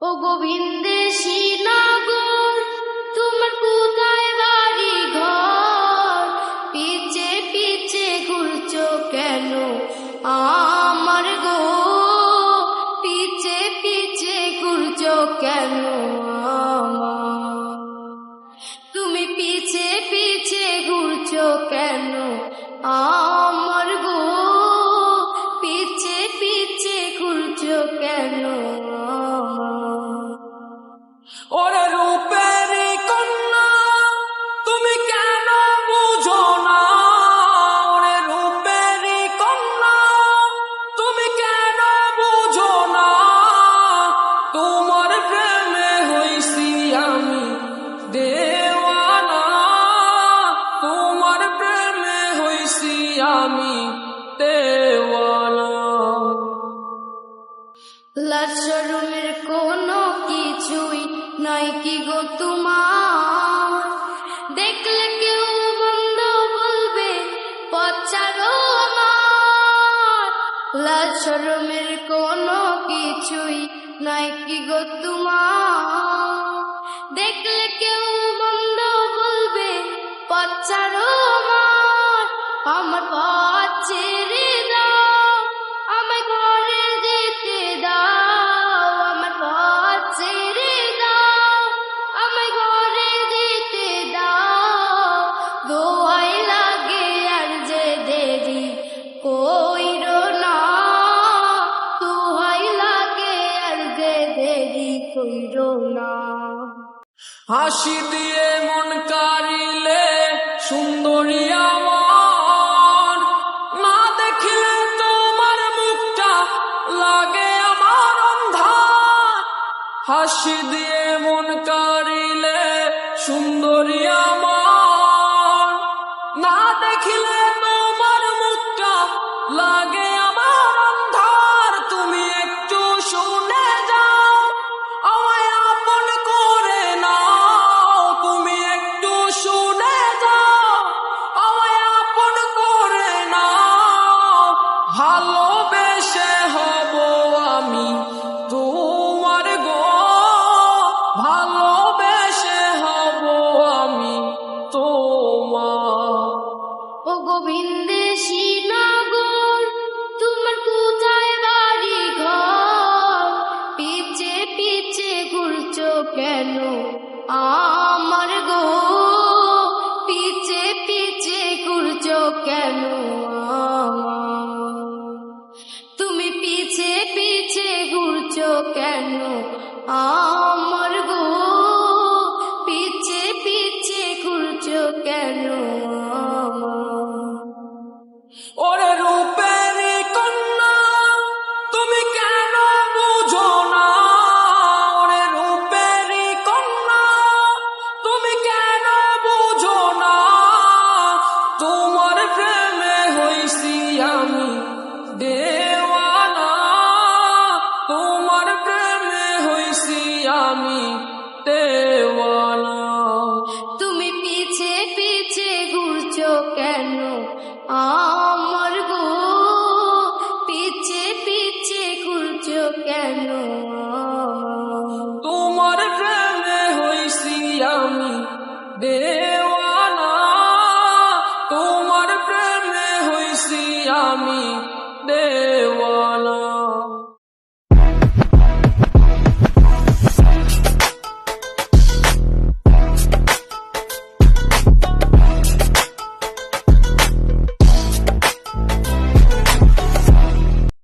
ও গোবিন্দেশী নগর, তোমার কোথায় বাড়ি ঘর? পিছে পিছে ঘুরছো কেন আমার গো? পিছে পিছে ঘুরছো কেন আমার? তুমি পিছে পিছে ঘুরছো কেন আমার গো? পিছে পিছে ঘুরছো কেন আমার? ওরে রূপেরই কন্যা, তুমি কেন বুঝো না? ওরে রূপেরই কন্যা, তুমি কেন বুঝো না? তোমার প্রেমে হইছি আমি দেওয়ানা, তোমার প্রেমে হইছি আমি দেওয়ানা। লাজ শরমের কোনো কিছুই নাই কি গো তোমার? দেখলে কেউ বন্ধ বলবে পথ ছাড়ো আমার। লাজ শরমের কোনো কিছুই নাই কি গো তোমার? দেখলে কেউ বন্ধ বলবে পথ ছাড়ো আমার। আমার পথ ছেড়ে দাও, আমায় ঘরে যেতে দাও। আমার পথ ছেড়ে দাও, আমায় ঘরে যেতে দাও। দোহাই লাগে আর যে দেরি কইরো না, দোহাই লাগে আর যে দেরি কইরো না। হাসি দিয়ে মন কাড়িলে সুন্দরী আমার, না দেখিলে তোমার মুখটা লাগে আমার অন্ধার। হাসি দিয়ে মন কাড়িলে সুন্দরী আমার, না দেখিলে তোমার মুখটা লাগে আমার অন্ধার। তুমি একটু শুনে যাও, আমায় আপন করে নাও। তুমি একটু শুনে যাও, আমায় আপন করে নাও। ভালোবেসে হব আমি তোমার গো, ভালোবেসে হব আমি তোমার। ও গোবিন্দেশী নগর, তোমার কোথায় বাড়ি ঘর? পিছে পিছে ঘুরছো কেন আমার গো? পিছে পিছে ঘুরছো কেন আমার? তুমি পিছে পিছে ঘুরছো কেন